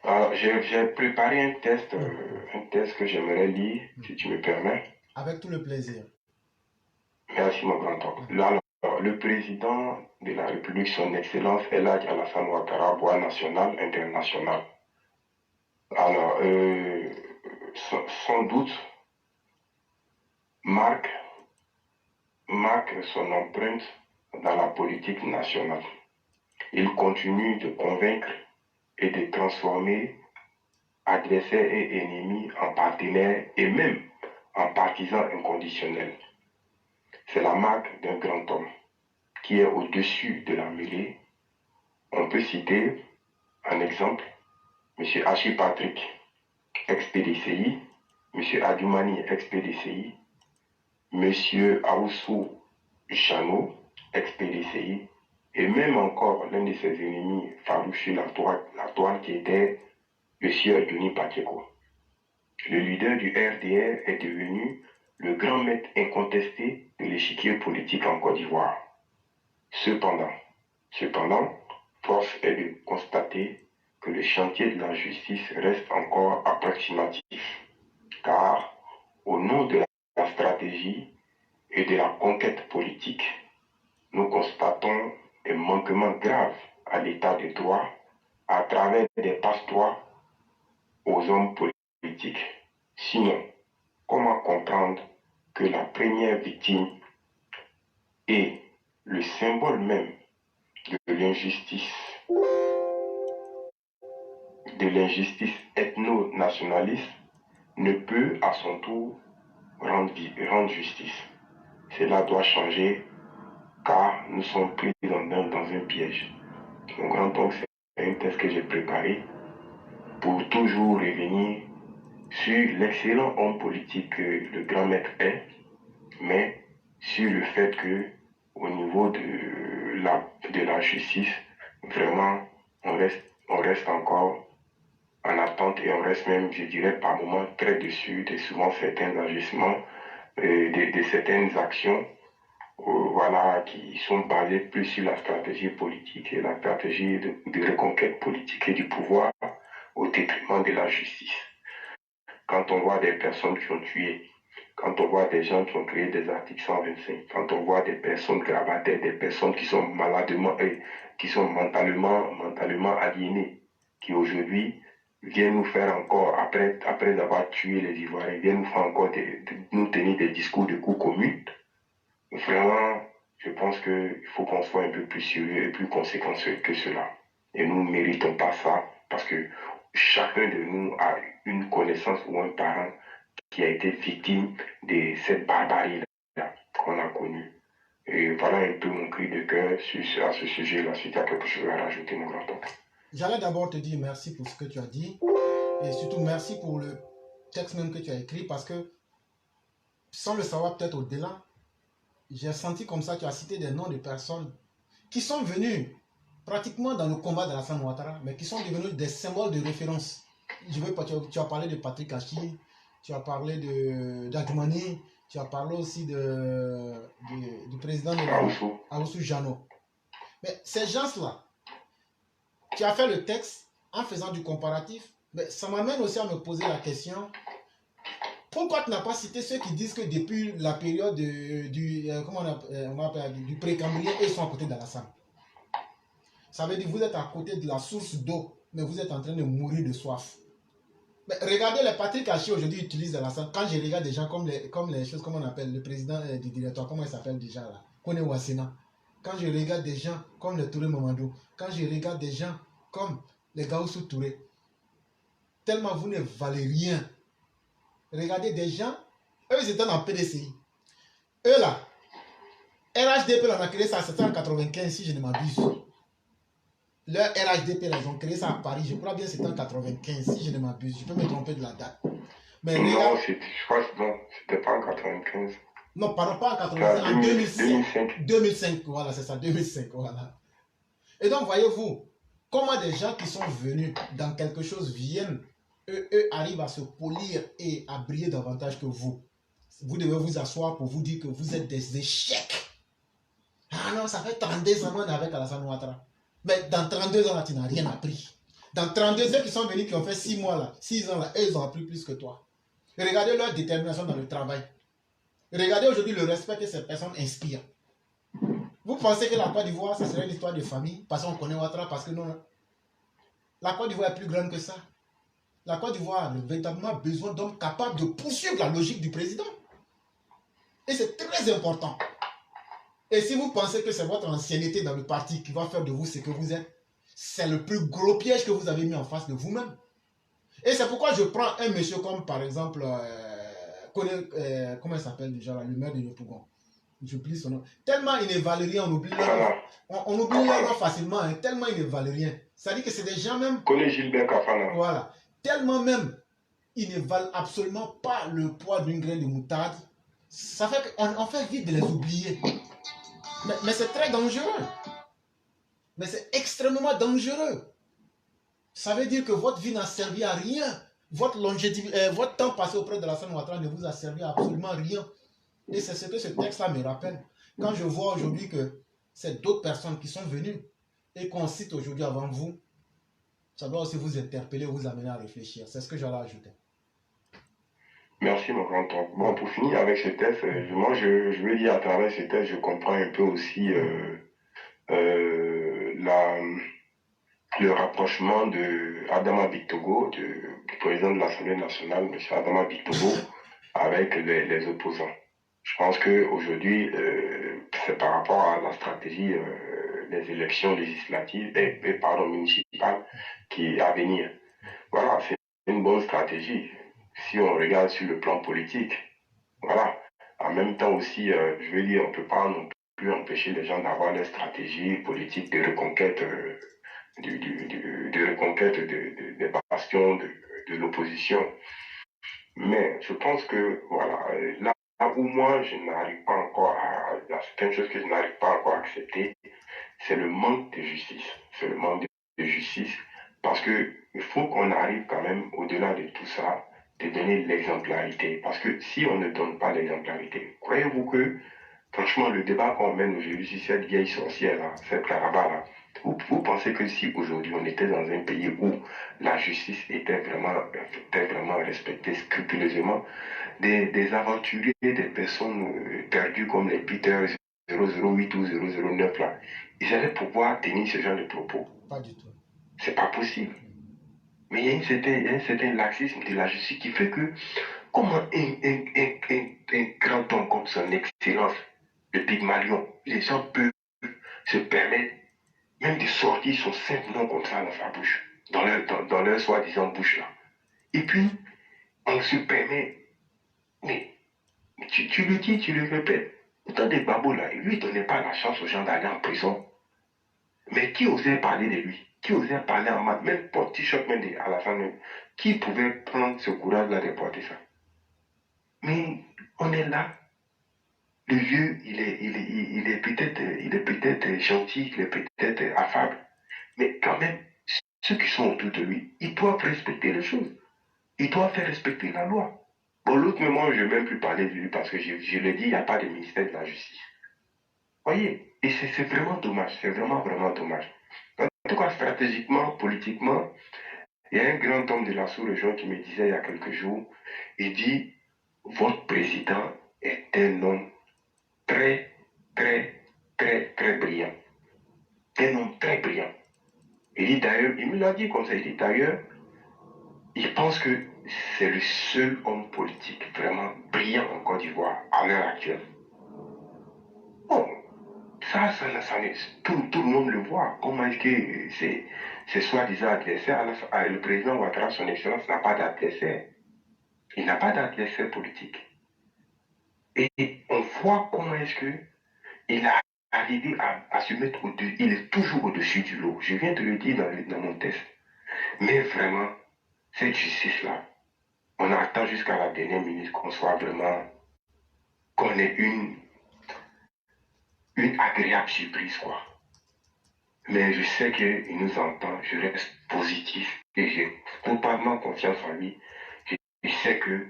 Alors, j'ai préparé un test que j'aimerais lire, si tu me permets. Avec tout le plaisir. Merci, mon grand-oncle. Là, alors, le président de la République, son Excellence Elhadj Alassane Ouattara, voie nationale, internationale. Alors, sans doute, marque, marque son empreinte dans la politique nationale. Il continue de convaincre et de transformer adversaires et ennemis en partenaires et même en partisans inconditionnels. C'est la marque d'un grand homme qui est au-dessus de la mêlée. On peut citer un exemple, M. Hachi Patrick, ex-PDCI, M. Adjoumani, ex-PDCI, M. Aoussou Chano, ex-PDCI, et même encore l'un de ses ennemis farouches sur la toile qui était le sieur Denis Pacheco. Le leader du RDR est devenu le grand maître incontesté de l'échiquier politique en Côte d'Ivoire. Cependant, force est de constater que le chantier de la justice reste encore approximatif, car au nom de la stratégie et de la conquête politique, nous constatons des manquements graves à l'état de droit à travers des passe-droits aux hommes politiques. Sinon, comment comprendre que la première victime est le symbole même de l'injustice, ethno-nationaliste, ne peut à son tour rendre justice. Cela doit changer car nous sommes pris dans un piège. Mon grand-oncle, c'est un test que j'ai préparé pour toujours revenir sur l'excellent homme politique que le grand maître est, mais sur le fait que au niveau de la justice, vraiment, on reste encore en attente et on reste même, je dirais, par moments très déçu de souvent certains agissements, de certaines actions voilà, qui sont basées plus sur la stratégie politique et la stratégie de reconquête politique et du pouvoir au détriment de la justice. Quand on voit des personnes qui ont tué, quand on voit des gens qui ont créé des articles 125, quand on voit des personnes gravatées, des personnes qui sont maladement et qui sont mentalement aliénées, qui aujourd'hui viennent nous faire encore, après avoir tué les Ivoiriens, viennent nous faire encore nous tenir des discours de coups communs. Vraiment, je pense qu'il faut qu'on soit un peu plus sérieux et plus conséquent que cela. Et nous ne méritons pas ça parce que chacun de nous a une connaissance ou un parent qui a été victime de cette barbarie-là qu'on a connue. Et voilà un peu mon cri de cœur à ce sujet-là, si tu as quelque chose à rajouter, mon grand-oncle. J'allais d'abord te dire merci pour ce que tu as dit et surtout merci pour le texte même que tu as écrit parce que sans le savoir peut-être au-delà, j'ai senti comme ça que tu as cité des noms de personnes qui sont venues pratiquement dans le combat d'Alassane Ouattara, mais qui sont devenus des symboles de référence. Tu as parlé de Patrick Hachi, tu as parlé d'Adjoumani, tu as parlé aussi du président de la Aoussou Jano. Mais ces gens-là, tu as fait le texte en faisant du comparatif, mais ça m'amène aussi à me poser la question, pourquoi tu n'as pas cité ceux qui disent que depuis la période du pré-cambrien, ils sont à côté d'Alassane? Ça veut dire que vous êtes à côté de la source d'eau, mais vous êtes en train de mourir de soif. Mais regardez, les Patrick Hachi aujourd'hui utilisent Alassane. Quand je regarde des gens comme les choses, comme on appelle le président du directoire, comment il s'appelle déjà là, Kone Wasena. Quand je regarde des gens comme le Touré Mamadou, quand je regarde des gens comme les Gaoussou Touré, tellement vous ne valez rien. Regardez des gens, eux ils étaient dans PDCI. Eux là, RHDP on a créé ça en 1995 si je ne m'abuse. Leur RHDP, ils ont créé ça à Paris, je crois bien que c'était en 95, si je ne m'abuse. Je peux me tromper de la date. Mais non, je crois que non, c'était pas en 95. Non, pardon, pas en 95, en 2005. 2005, voilà, c'est ça, 2005, voilà. Et donc, voyez-vous, comment des gens qui sont venus dans quelque chose viennent, eux arrivent à se polir et à briller davantage que vous. Vous devez vous asseoir pour vous dire que vous êtes des échecs. Ah non, ça fait 32 ans qu'on est avec Alassane Ouattara. Mais dans 32 ans, là, tu n'as rien appris. Dans 32 heures qui sont venus, qui ont fait 6 mois là, 6 ans là, et ils ont appris plus que toi. Et regardez leur détermination dans le travail. Regardez aujourd'hui le respect que ces personnes inspirent. Vous pensez que la Côte d'Ivoire, ça serait une histoire de famille, parce qu'on connaît Ouattara, parce que non. La Côte d'Ivoire est plus grande que ça. La Côte d'Ivoire a véritablement besoin d'hommes capables de poursuivre la logique du président. Et c'est très important. Et si vous pensez que c'est votre ancienneté dans le parti qui va faire de vous ce que vous êtes, c'est le plus gros piège que vous avez mis en face de vous-même. Et c'est pourquoi je prends un monsieur comme par exemple, comment il s'appelle déjà, là, le maire de Yopougon. J'oublie son nom. Tellement il ne valent rien, on oublie leur nom facilement, hein, tellement il ne valent rien. Ça dit que c'est des gens même... Connais Gilbert Kafana. Voilà. Tellement même, ils ne valent absolument pas le poids d'une graine de moutarde. Ça fait qu'on fait vite de les oublier. Mais c'est très dangereux. Mais c'est extrêmement dangereux. Ça veut dire que votre vie n'a servi à rien. Votre longévité, votre temps passé auprès de la Sainte Ouattara ne vous a servi à absolument rien. Et c'est ce que ce texte-là me rappelle. Quand je vois aujourd'hui que c'est d'autres personnes qui sont venues et qu'on cite aujourd'hui avant vous, ça doit aussi vous interpeller, vous amener à réfléchir. C'est ce que j'allais ajouter. Merci, mon grand oncle. Bon, pour finir avec ce texte, moi, je veux dire à travers ce texte, je comprends un peu aussi le rapprochement de Adama Bictogo, du président de l'Assemblée nationale, M. Adama Bictogo, avec les opposants. Je pense qu'aujourd'hui, c'est par rapport à la stratégie des élections législatives municipales qui est à venir. Voilà, c'est une bonne stratégie si on regarde sur le plan politique. Voilà. En même temps aussi, je veux dire, on ne peut pas non plus empêcher les gens d'avoir des stratégies politiques de reconquête, des bastions de l'opposition. Mais je pense que, voilà, là où moi, je n'arrive pas encore il y a certaines choses que je n'arrive pas encore à accepter, c'est le manque de justice. C'est le manque de justice parce que il faut qu'on arrive quand même, au-delà de tout ça, de donner l'exemplarité. Parce que si on ne donne pas l'exemplarité, croyez-vous que, franchement, le débat qu'on mène aujourd'hui sur cette vieille sorcière, là, cette Caraba-là, vous pensez que si aujourd'hui on était dans un pays où la justice était vraiment respectée scrupuleusement, des aventuriers, des personnes perdues comme les Peter 008 ou 009 là, ils allaient pouvoir tenir ce genre de propos? Pas du tout. C'est pas possible. Mais il y a un certain laxisme de la justice qui fait que, comment un grand homme comme son excellence, le Pygmalion, les gens peuvent se permettre même de sortir son simple nom comme ça dans sa bouche, dans leur soi-disant bouche là. Et puis, on se permet, mais tu le dis, tu le répètes. Autant des babos là, lui, il ne donnait pas la chance aux gens d'aller en prison. Mais qui osait parler de lui? Qui osait parler en maths? Même pour T-shirt, même à la fin, même. Qui pouvait prendre ce courage-là de porter ça? Mais on est là. Le vieux, il est peut-être gentil, il est peut-être affable. Mais quand même, ceux qui sont autour de lui, ils doivent respecter les choses. Ils doivent faire respecter la loi. Bon, l'autre moment, je ne vais même plus parler de lui parce que je le dis, il n'y a pas de ministère de la justice. Voyez? Et c'est vraiment dommage. C'est vraiment, vraiment dommage. En tout cas, stratégiquement, politiquement, il y a un grand homme de la sous-région qui me disait il y a quelques jours, il dit, votre président est un homme très, très, très, très brillant. Un homme très brillant. Il dit d'ailleurs, il me l'a dit comme ça, il dit d'ailleurs, il pense que c'est le seul homme politique vraiment brillant en Côte d'Ivoire à l'heure actuelle. Bon, tout le monde le voit. Comment est-ce que c'est soi-disant adversaire, le président Ouattara, son excellence, n'a pas d'adversaire. Il n'a pas d'adversaire politique. Et on voit comment est-ce que il a arrivé à se mettre au-dessus. Il est toujours au-dessus du lot. Je viens de le dire dans mon test. Mais vraiment, cette justice-là, on attend jusqu'à la dernière minute qu'on soit vraiment, qu'on ait une agréable surprise, quoi. Mais je sais qu'il nous entend, je reste positif et j'ai totalement confiance en lui. Je sais que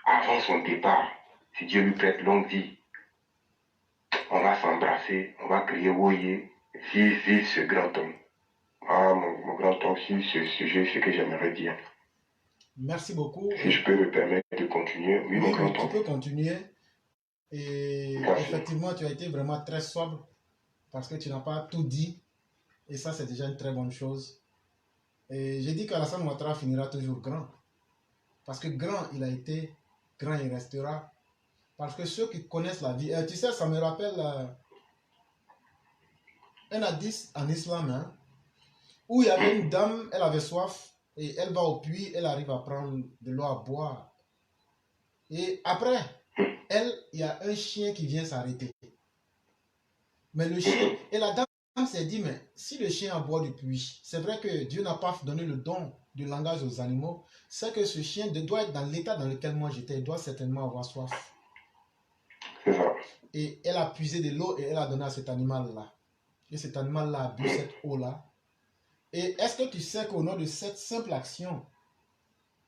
avant son départ, si Dieu lui prête longue vie, on va s'embrasser, on va crier Woye, vive, vive ce grand homme. Ah, mon grand oncle, sur ce sujet, ce que j'aimerais dire. Merci beaucoup. Si je peux me permettre de continuer, oui, mon grand tu oncle. peux continuer. Et Merci. effectivement, tu as été vraiment très sobre parce que tu n'as pas tout dit. Et ça, c'est déjà une très bonne chose. Et j'ai dit qu'Alassane Ouattara finira toujours grand. Parce que grand, il a été, grand, il restera. Parce que ceux qui connaissent la vie, tu sais, ça me rappelle un hadith en islam, hein, où il y avait une dame, elle avait soif, et elle va au puits, elle arrive à prendre de l'eau à boire. Et après, elle, il y a un chien qui vient s'arrêter. Mais le chien, et la dame s'est dit, mais si le chien a boit du puits, c'est vrai que Dieu n'a pas donné le don du langage aux animaux, c'est que ce chien doit être dans l'état dans lequel moi j'étais, il doit certainement avoir soif. C'est ça. Et elle a puisé de l'eau et elle a donné à cet animal-là. Et cet animal-là a bu cette eau-là. Et est-ce que tu sais qu'au nom de cette simple action,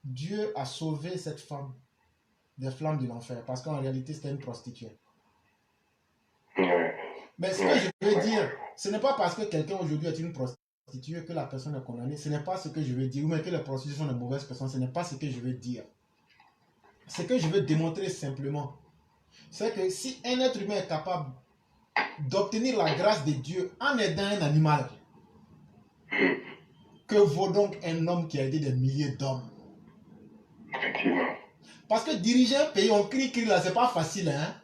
Dieu a sauvé cette femme des flammes de l'enfer? Parce qu'en réalité, c'était une prostituée. Ouais. Mais ce que je veux dire, ce n'est pas parce que quelqu'un aujourd'hui est une prostituée que la personne est condamnée. Ce n'est pas ce que je veux dire. Ou même que les prostituées sont de mauvaises personnes. Ce n'est pas ce que je veux dire. Ce que je veux démontrer simplement, c'est que si un être humain est capable d'obtenir la grâce de Dieu en aidant un animal, que vaut donc un homme qui a aidé des milliers d'hommes? Effectivement. Parce que diriger un pays, on crie là, c'est pas facile, hein?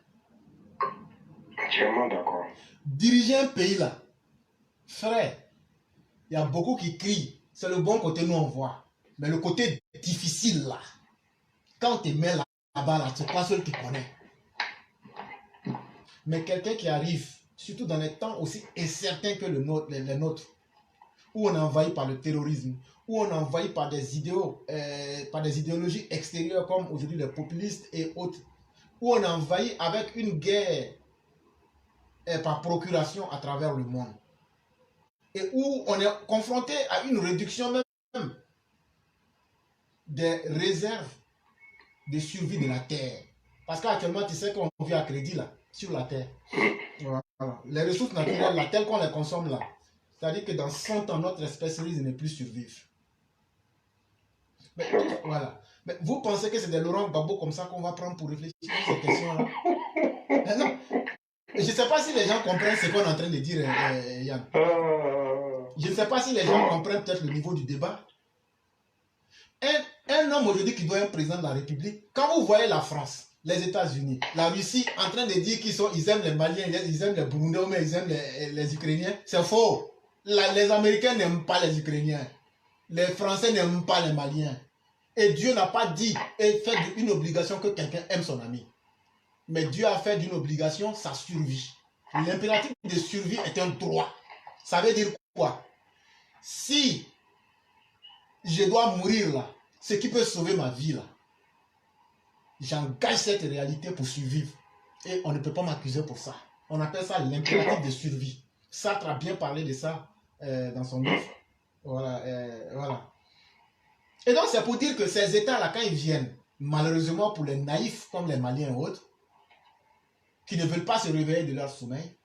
Entièrement d'accord. Diriger un pays là, frère, il y a beaucoup qui crient. C'est le bon côté, nous on voit. Mais le côté difficile là, quand on te met là-bas, là, c'est pas seul qui connaît. Mais quelqu'un qui arrive, surtout dans les temps aussi incertains que les nôtres, où on est envahi par le terrorisme, où on est envahi par des idéaux, par des idéologies extérieures comme aujourd'hui les populistes et autres, où on est envahi avec une guerre par procuration à travers le monde, et où on est confronté à une réduction même des réserves de survie de la terre. Parce qu'actuellement, tu sais qu'on vit à crédit là, sur la terre. Voilà. Les ressources naturelles là, telles qu'on les consomme là, c'est-à-dire que dans 100 ans, notre espèce risque de ne plus survivre. Mais, voilà. Mais vous pensez que c'est des Laurent Gbagbo comme ça qu'on va prendre pour réfléchir sur ces questions-là? Non. Je ne sais pas si les gens comprennent ce qu'on est en train de dire, Yann. Je ne sais pas si les gens comprennent peut-être le niveau du débat. Un homme aujourd'hui qui doit être président de la République, quand vous voyez la France, les États-Unis, la Russie en train de dire qu'ils aiment les Maliens, ils aiment les Burundais, mais ils aiment les Ukrainiens, c'est faux. Les Américains n'aiment pas les Ukrainiens. Les Français n'aiment pas les Maliens. Et Dieu n'a pas dit et fait une obligation que quelqu'un aime son ami. Mais Dieu a fait d'une obligation sa survie. L'impératif de survie est un droit. Ça veut dire quoi? Si je dois mourir là, ce qui peut sauver ma vie là, j'engage cette réalité pour survivre. Et on ne peut pas m'accuser pour ça. On appelle ça l'impératif de survie. Sartre a bien parlé de ça dans son livre. Voilà, voilà. Et donc c'est pour dire que ces États-là, quand ils viennent, malheureusement pour les naïfs comme les Maliens et autres, qui ne veulent pas se réveiller de leur sommeil,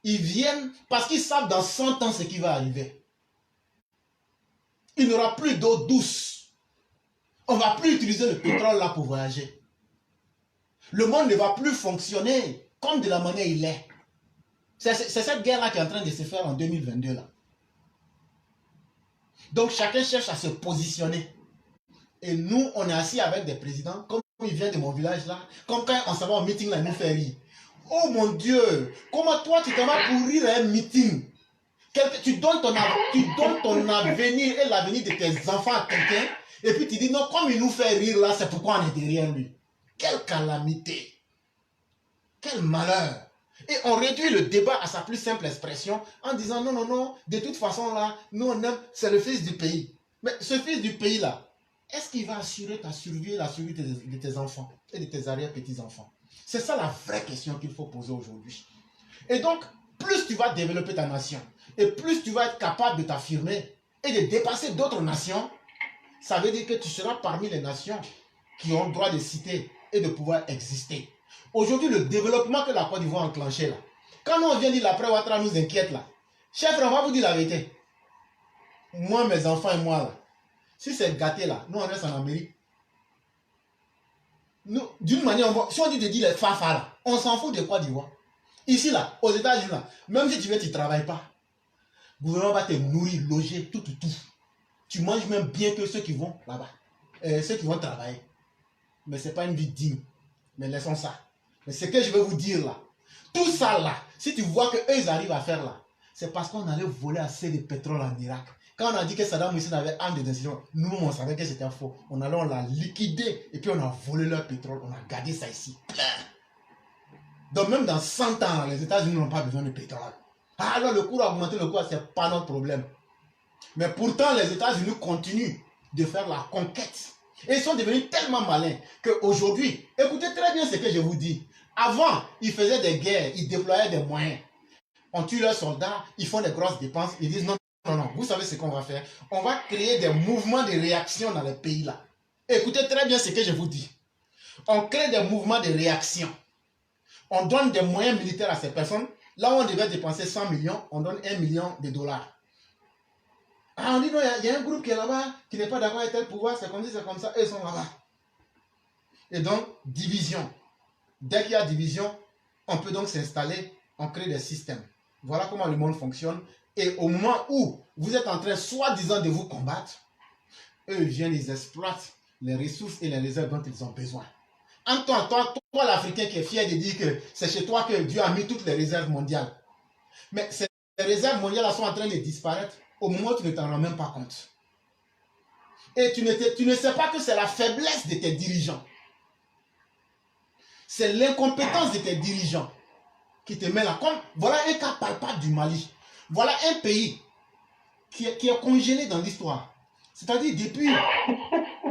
ils viennent parce qu'ils savent dans 100 ans ce qui va arriver. Il n'y aura plus d'eau douce. On ne va plus utiliser le pétrole là pour voyager. Le monde ne va plus fonctionner comme de la manière il est. C'est cette guerre-là qui est en train de se faire en 2022 là. Donc chacun cherche à se positionner. Et nous, on est assis avec des présidents, comme il vient de mon village là, comme quand on s'en va au meeting là, il nous fait rire. Oh mon Dieu, comment toi tu t'en vas pour rire à un meeting? Tu donnes ton avenir et l'avenir de tes enfants à quelqu'un, et puis tu dis non, comme il nous fait rire là, c'est pourquoi on est derrière lui. Quelle calamité! Quel malheur! Et on réduit le débat à sa plus simple expression en disant non, non, non, de toute façon là, nous on aime, c'est le fils du pays. Mais ce fils du pays là, est-ce qu'il va assurer ta survie et la survie de tes enfants et de tes arrière-petits-enfants? C'est ça la vraie question qu'il faut poser aujourd'hui. Et donc, plus tu vas développer ta nation, et plus tu vas être capable de t'affirmer et de dépasser d'autres nations, ça veut dire que tu seras parmi les nations qui ont le droit de citer et de pouvoir exister. Aujourd'hui, le développement que la Côte d'Ivoire a enclenché là, quand on vient dire l'après Ouattara nous inquiète là, chef, on va vous dire la vérité. moi, mes enfants et moi, là, si c'est gâté, là, nous, on reste en Amérique. D'une manière, si on dit de dire les fafa, là, on s'en fout de quoi d'Ivoire. Ici, là, aux États-Unis, là, même si tu veux, tu ne travailles pas. Le gouvernement va te nourrir, loger, tout. Tu manges même bien que ceux qui vont là-bas. Ceux qui vont travailler. Mais ce n'est pas une vie digne. Mais laissons ça. Mais ce que je vais vous dire là, tout ça là, si tu vois qu'eux ils arrivent à faire là, c'est parce qu'on allait voler assez de pétrole en Irak. Quand on a dit que Saddam Hussein avait arme de décision, nous on savait que c'était faux. On allait, on l'a liquidé et puis on a volé leur pétrole. On a gardé ça ici. Donc même dans 100 ans, les États-Unis n'ont pas besoin de pétrole. Ah, alors le cours a augmenté, le cours, c'est pas notre problème. Mais pourtant, les États-Unis continuent de faire la conquête. Et ils sont devenus tellement malins qu'aujourd'hui, écoutez très bien ce que je vous dis. Avant, ils faisaient des guerres, ils déployaient des moyens. On tue leurs soldats, ils font des grosses dépenses, ils disent non, vous savez ce qu'on va faire? On va créer des mouvements de réaction dans les pays là. Écoutez très bien ce que je vous dis. On crée des mouvements de réaction. On donne des moyens militaires à ces personnes. Là où on devait dépenser 100 millions, on donne 1 million de dollars. Ah, on dit non, il y a un groupe qui est là-bas, qui n'est pas d'accord avec tel pouvoir, c'est comme ça, eux sont là-bas. Et donc, division. Dès qu'il y a division, on peut donc s'installer, on crée des systèmes. Voilà comment le monde fonctionne. Et au moment où vous êtes en train, soi-disant, de vous combattre, eux viennent, ils exploitent les ressources et les réserves dont ils ont besoin. Toi l'Africain qui est fier de dire que c'est chez toi que Dieu a mis toutes les réserves mondiales. Mais ces réserves mondiales sont en train de disparaître au moment où tu ne t'en rends même pas compte. Et tu ne sais pas que c'est la faiblesse de tes dirigeants. C'est l'incompétence de tes dirigeants qui te met là. Comme, voilà un cas palpable du Mali. Voilà un pays qui est congelé dans l'histoire. C'est-à-dire depuis...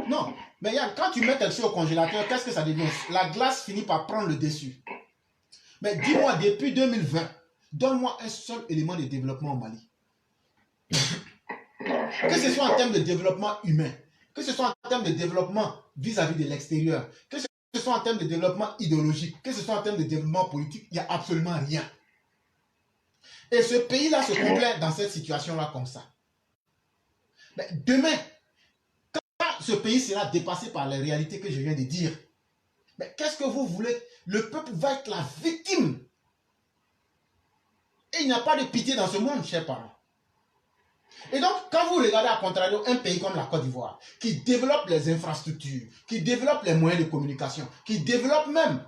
Non, mais regarde, quand tu mets quelque chose au congélateur, qu'est-ce que ça devient? La glace finit par prendre le dessus. Mais dis-moi, depuis 2020, donne-moi un seul élément de développement au Mali. Que ce soit en termes de développement humain, que ce soit en termes de développement vis-à-vis de l'extérieur, que ce soit en termes de développement idéologique, que ce soit en termes de développement politique, il n'y a absolument rien. Et ce pays-là se complaît dans cette situation-là comme ça. Mais demain, quand ce pays sera dépassé par les réalités que je viens de dire, mais qu'est-ce que vous voulez? Le peuple va être la victime. Et il n'y a pas de pitié dans ce monde, chers parents. Et donc, quand vous regardez à contrario un pays comme la Côte d'Ivoire, qui développe les infrastructures, qui développe les moyens de communication, qui développe même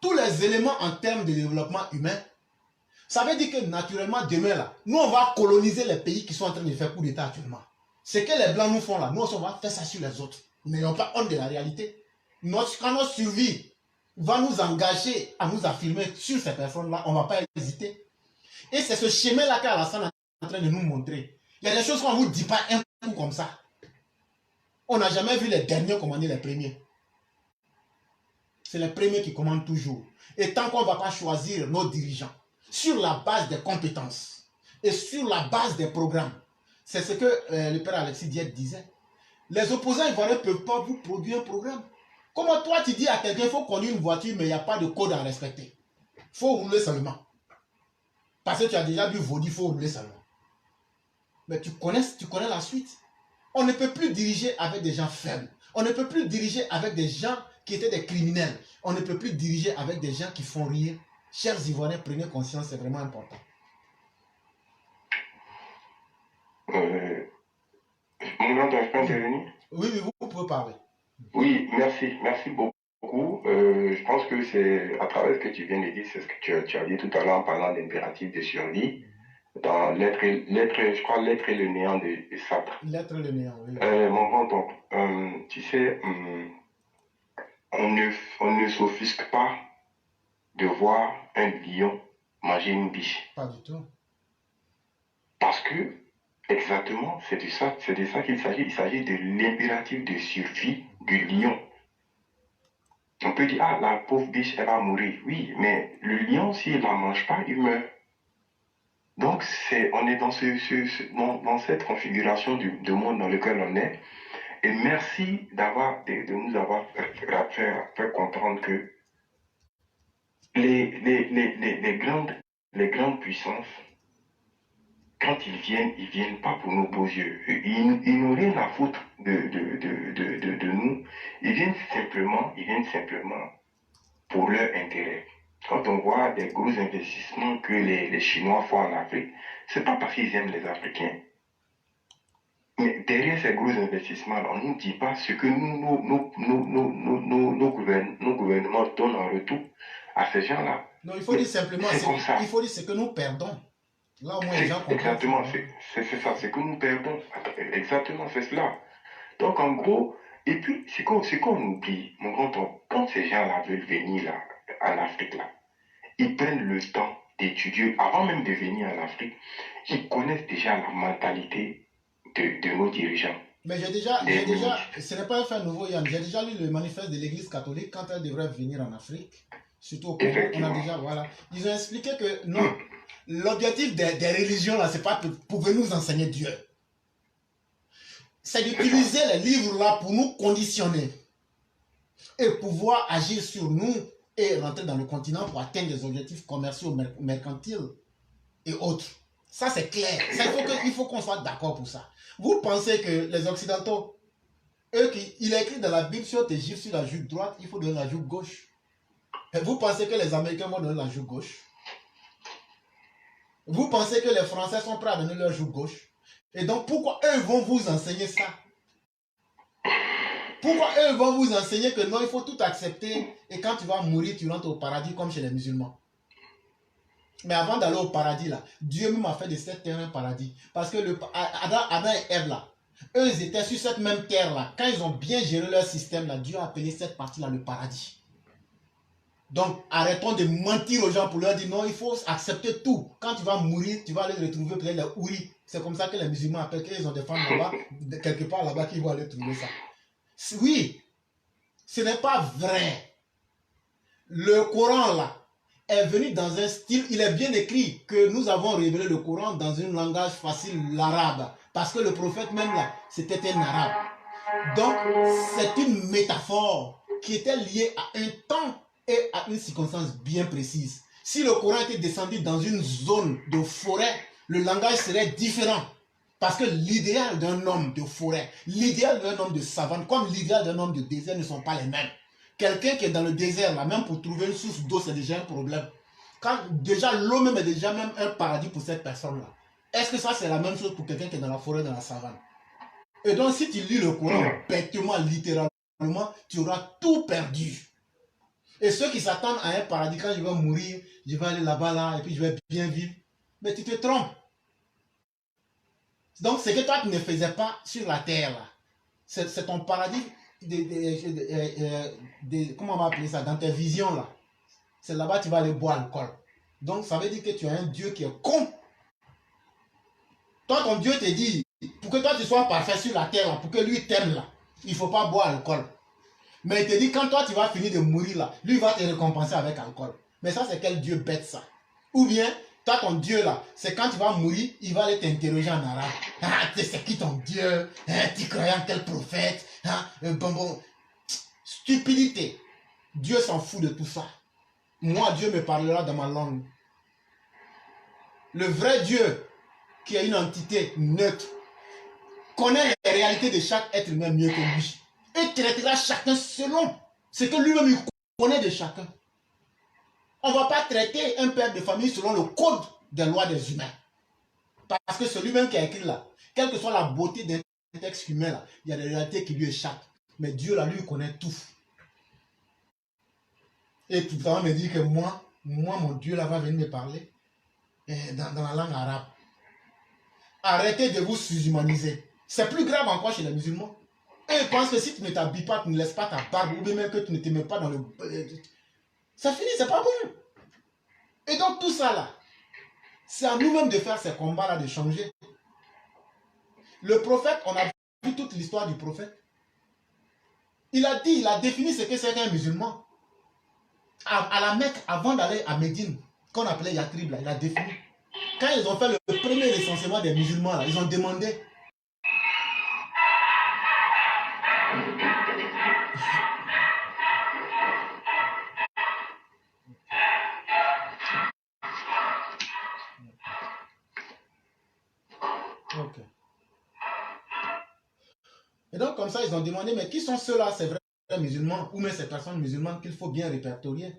tous les éléments en termes de développement humain, ça veut dire que naturellement, demain, là, nous, on va coloniser les pays qui sont en train de faire coup d'État actuellement. Ce que les Blancs nous font là, nous, on va faire ça sur les autres. Nous n'ayons pas honte de la réalité. Quand notre survie va nous engager à nous affirmer sur ces personnes-là, on ne va pas hésiter. Et c'est ce chemin-là qu'Alassane est en train de nous montrer. Il y a des choses qu'on ne vous dit pas un coup comme ça. On n'a jamais vu les derniers commander les premiers. C'est les premiers qui commandent toujours. Et tant qu'on ne va pas choisir nos dirigeants sur la base des compétences et sur la base des programmes, c'est ce que le père Alexis Diet disait. Les opposants ivoiriens ne peuvent pas vous produire un programme. Comment toi tu dis à quelqu'un qu'il faut conduire une voiture mais il n'y a pas de code à respecter? Il faut rouler seulement. Parce que tu as déjà vu Vaudi, il faut rouler seulement. Mais tu connais la suite. On ne peut plus diriger avec des gens faibles. On ne peut plus diriger avec des gens qui étaient des criminels. On ne peut plus diriger avec des gens qui font rire. Chers Ivoiriens, prenez conscience, c'est vraiment important. Mon grand, je peux intervenir? Oui, vous pouvez parler. Oui, merci beaucoup. Je pense que c'est à travers ce que tu viens de dire, c'est ce que tu as dit tout à l'heure en parlant d'impératif de survie. Dans je crois l'être et le néant de Sartre. L'être et le néant, oui. Mon grand-oncle, tu sais, on ne s'offusque pas de voir un lion manger une biche. Pas du tout. Parce que, exactement, c'est de ça qu'il s'agit. Il s'agit de l'impératif de survie du lion. On peut dire, ah, la pauvre biche, elle va mourir. Oui, mais le lion, s'il ne la mange pas, il meurt. Donc, on est dans cette configuration de monde dans lequel on est. Et merci de nous avoir fait comprendre que les grandes puissances quand ils viennent pas pour nos beaux yeux. Ils n'ont rien à foutre de nous. Ils viennent simplement pour leur intérêt. Quand on voit des gros investissements que les Chinois font en Afrique, c'est pas parce qu'ils aiment les Africains. Mais derrière ces gros investissements, on ne nous dit pas ce que nos gouvernements donnent en retour à ces gens-là. Non, il faut dire simplement, C'est comme ça. il faut dire ce que nous perdons. Là, au moins, les gens comprennent. Exactement, c'est ça, c'est que nous perdons. Exactement, c'est cela. Donc, en gros, et puis, c'est qu'on oublie, mon grand-oncle, quand ces gens-là veulent venir là, en Afrique, là, ils prennent le temps d'étudier, avant même de venir en Afrique, ils connaissent déjà la mentalité de nos dirigeants. Mais ce n'est pas un fait nouveau, Yann. J'ai déjà lu le manifeste de l'Église catholique quand elle devrait venir en Afrique. Surtout au Congo, on a déjà, voilà. Ils ont expliqué que non, l'objectif des religions, là, c'est pas pour venir nous enseigner Dieu. C'est d'utiliser les livres là pour nous conditionner et pouvoir agir sur nous et rentrer dans le continent pour atteindre des objectifs commerciaux, mercantiles et autres. Ça, c'est clair. Ça, il faut qu'on soit d'accord pour ça. Vous pensez que les Occidentaux, il a écrit dans la Bible sur tes gifs sur la joue droite, il faut donner la joue gauche. Et vous pensez que les Américains vont donner la joue gauche? Vous pensez que les Français sont prêts à donner leur joue gauche? Et donc, pourquoi eux vont vous enseigner ça? Pourquoi eux vont vous enseigner que non, il faut tout accepter et quand tu vas mourir, tu rentres au paradis comme chez les musulmans? Mais avant d'aller au paradis, là, Dieu même a fait de cette terre un paradis. Parce que Adam et Ève, là, eux, ils étaient sur cette même terre-là. Quand ils ont bien géré leur système, là, Dieu a appelé cette partie-là le paradis. Donc, arrêtons de mentir aux gens pour leur dire non, il faut accepter tout. Quand tu vas mourir, tu vas aller retrouver peut-être les houris. C'est comme ça que les musulmans appellent, qu'ils ont des femmes là-bas, quelque part là-bas, qui vont aller trouver ça. Oui, ce n'est pas vrai. Le Coran, là, est venu dans un style, il est bien écrit que nous avons révélé le Coran dans un langage facile, l'arabe. Parce que le prophète même là, c'était un arabe. Donc, c'est une métaphore qui était liée à un temps et à une circonstance bien précise. Si le Coran était descendu dans une zone de forêt, le langage serait différent. Parce que l'idéal d'un homme de forêt, l'idéal d'un homme de savane, comme l'idéal d'un homme de désert ne sont pas les mêmes. Quelqu'un qui est dans le désert, là, même pour trouver une source d'eau, c'est déjà un problème. Quand déjà l'eau même est déjà même un paradis pour cette personne-là. Est-ce que ça c'est la même chose pour quelqu'un qui est dans la forêt, dans la savane? Et donc si tu lis le Coran bêtement, littéralement, tu auras tout perdu. Et ceux qui s'attendent à un paradis, quand je vais mourir, je vais aller là-bas, là, et puis je vais bien vivre. Mais tu te trompes. Donc ce que toi tu ne faisais pas sur la terre, là, c'est ton paradis, comment on va appeler ça, dans tes visions, là. C'est là-bas que tu vas aller boire l'alcool. Donc ça veut dire que tu as un Dieu qui est con. Toi, ton Dieu te dit, pour que toi tu sois parfait sur la terre, là, pour que lui t'aime, là, il ne faut pas boire l'alcool. Mais il te dit, quand toi tu vas finir de mourir, là, lui va te récompenser avec l'alcool. Mais ça, c'est quel Dieu bête, ça? Ou bien, toi, ton Dieu, là, c'est quand tu vas mourir, il va aller t'interroger en arabe. Ah, c'est qui ton Dieu? Hein, tu croyais en quel prophète? Hein, bon. Stupidité. Dieu s'en fout de tout ça. Moi, Dieu me parlera dans ma langue. Le vrai Dieu, qui est une entité neutre, connaît les réalités de chaque être humain mieux que lui. Et traitera chacun selon ce que lui-même connaît de chacun. On ne va pas traiter un père de famille selon le code des lois des humains. Parce que c'est lui-même qui a écrit là. Quelle que soit la beauté d'un texte humain, là, il y a des réalités qui lui échappent. Mais Dieu, là, lui, connaît tout. Et tout le temps, me dit que moi, mon Dieu, là, va venir me parler dans la langue arabe. Arrêtez de vous sous-humaniser. C'est plus grave encore chez les musulmans. Et ils pensent que si tu ne t'habilles pas, tu ne laisses pas ta barbe, ou même que tu ne te mets pas dans le... Ça finit, c'est pas bon. Et donc tout ça là, c'est à nous-mêmes de faire ces combats-là, de changer. Le prophète, on a vu toute l'histoire du prophète. Il a dit, il a défini ce que c'est qu'un musulman. À la Mecque, avant d'aller à Médine, qu'on appelait Yatrib, là, il a défini. Quand ils ont fait le premier recensement des musulmans, là, ils ont demandé. Et donc, comme ça, ils ont demandé, mais qui sont ceux-là, ces vrais musulmans, ou même ces personnes musulmanes qu'il faut bien répertorier?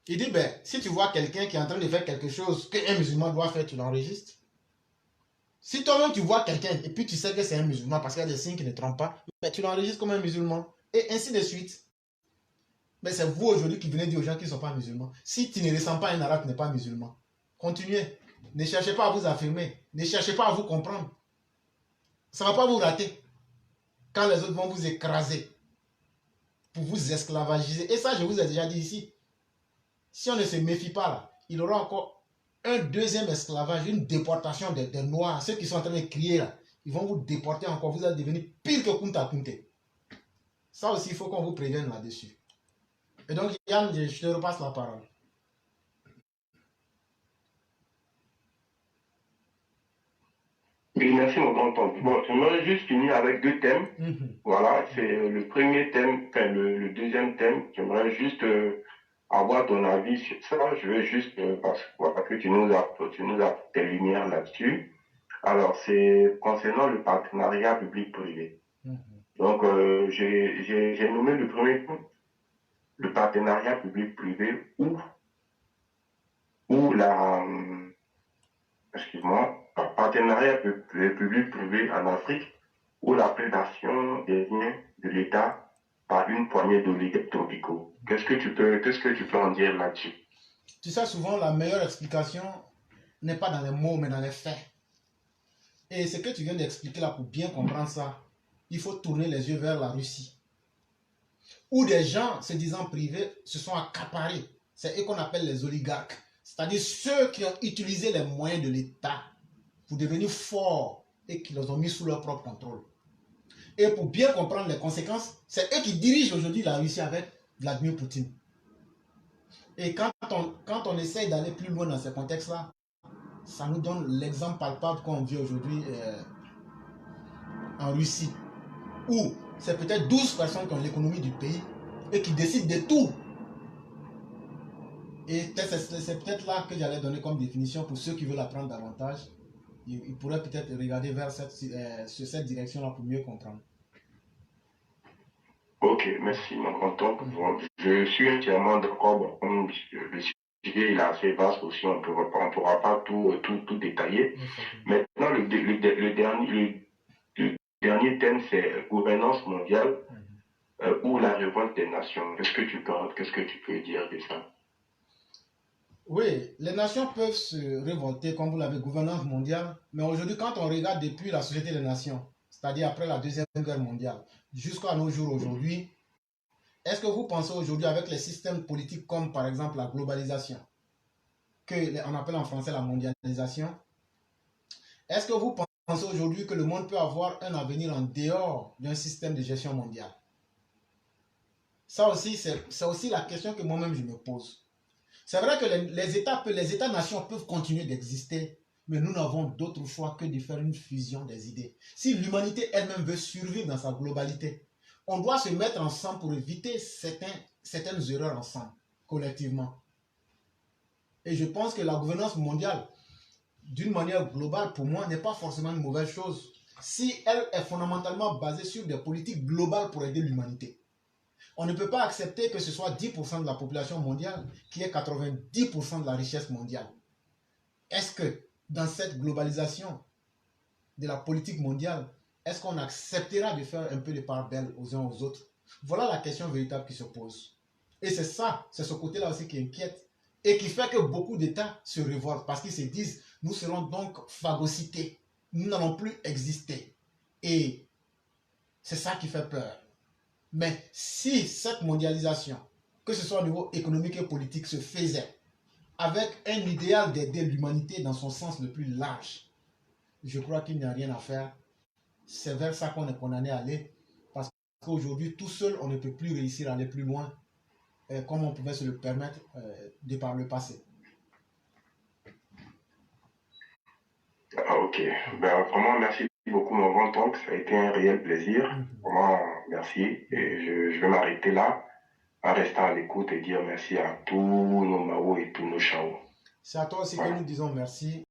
Il dit, ben, si tu vois quelqu'un qui est en train de faire quelque chose qu'un musulman doit faire, tu l'enregistres. Si toi-même tu vois quelqu'un et puis tu sais que c'est un musulman parce qu'il y a des signes qui ne trompent pas, ben, tu l'enregistres comme un musulman. Et ainsi de suite. Mais c'est vous aujourd'hui qui venez dire aux gens qui ne sont pas musulmans. Si tu ne ressembles pas à un arabe qui n'est pas musulman, continuez. Ne cherchez pas à vous affirmer. Ne cherchez pas à vous comprendre. Ça ne va pas vous rater quand les autres vont vous écraser pour vous esclavagiser. Et ça, je vous ai déjà dit ici. Si on ne se méfie pas, là, il y aura encore un deuxième esclavage, une déportation des Noirs. Ceux qui sont en train de crier là, ils vont vous déporter encore. Vous allez devenir pire que Kunta Kinte. Ça aussi, il faut qu'on vous prévienne là-dessus. Et donc, Yann, je te repasse la parole. Oui, merci mon grand oncle. Bon, j'aimerais juste finir avec deux thèmes. Voilà, c'est le premier thème, enfin le deuxième thème. J'aimerais juste avoir ton avis sur ça. Je veux juste, parce que, voilà, que tu nous as tes lumières là-dessus. Alors, c'est concernant le partenariat public-privé. Donc, j'ai nommé le premier point, le partenariat public-privé ou la, excuse-moi, partenariat public-privé en Afrique ou la prédation des biens de l'État par une poignée d'oligarques tropicaux. Qu'est-ce que tu peux en dire là-dessus? Tu sais, souvent, la meilleure explication n'est pas dans les mots, mais dans les faits. Et ce que tu viens d'expliquer là, pour bien comprendre ça, il faut tourner les yeux vers la Russie, où des gens, se disant privés, se sont accaparés. C'est eux qu'on appelle les oligarques. C'est-à-dire ceux qui ont utilisé les moyens de l'État pour devenir forts et qui les ont mis sous leur propre contrôle. Et pour bien comprendre les conséquences, c'est eux qui dirigent aujourd'hui la Russie avec Vladimir Poutine. Et quand on essaye d'aller plus loin dans ces contextes-là, ça nous donne l'exemple palpable qu'on vit aujourd'hui en Russie, où c'est peut-être 12 personnes qui ont l'économie du pays et qui décident de tout. Et c'est peut-être là que j'allais donner comme définition pour ceux qui veulent apprendre davantage. Ils pourraient peut-être regarder vers sur cette direction-là pour mieux comprendre. Ok, merci mon grand oncle. Je suis entièrement d'accord. Bon, le sujet est assez vaste aussi, on ne pourra pas tout détailler. Maintenant, le dernier thème, c'est gouvernance mondiale ou la révolte des nations. Qu'est-ce que tu peux dire de ça? Oui, les nations peuvent se révolter, comme vous l'avez, gouvernance mondiale, mais aujourd'hui, quand on regarde depuis la Société des Nations, c'est-à-dire après la Deuxième Guerre mondiale, jusqu'à nos jours aujourd'hui, est-ce que vous pensez aujourd'hui avec les systèmes politiques comme par exemple la globalisation, qu'on appelle en français la mondialisation, est-ce que vous pensez aujourd'hui que le monde peut avoir un avenir en dehors d'un système de gestion mondiale? Ça aussi, c'est aussi la question que moi-même je me pose. C'est vrai que les États-nations peuvent continuer d'exister, mais nous n'avons d'autre choix que de faire une fusion des idées. Si l'humanité elle-même veut survivre dans sa globalité, on doit se mettre ensemble pour éviter certaines erreurs ensemble, collectivement. Et je pense que la gouvernance mondiale, d'une manière globale, pour moi, n'est pas forcément une mauvaise chose, si elle est fondamentalement basée sur des politiques globales pour aider l'humanité. On ne peut pas accepter que ce soit 10% de la population mondiale qui ait 90% de la richesse mondiale. Est-ce que dans cette globalisation de la politique mondiale, est-ce qu'on acceptera de faire un peu de part belle aux uns aux autres? Voilà la question véritable qui se pose. Et c'est ça, c'est ce côté-là aussi qui inquiète et qui fait que beaucoup d'États se révoltent parce qu'ils se disent, nous serons donc phagocytés, nous n'allons plus exister. Et c'est ça qui fait peur. Mais si cette mondialisation, que ce soit au niveau économique et politique, se faisait avec un idéal d'aider l'humanité dans son sens le plus large, je crois qu'il n'y a rien à faire. C'est vers ça qu'on est condamné à aller. Parce qu'aujourd'hui, tout seul, on ne peut plus réussir à aller plus loin comme on pouvait se le permettre de par le passé. Ah, ok. Ben, vraiment, merci beaucoup, mon grand oncle. Ça a été un réel plaisir. Vraiment, merci. Et je vais m'arrêter là, en restant à l'écoute et dire merci à tous nos Mao et tous nos Chao. C'est à toi aussi que nous disons merci.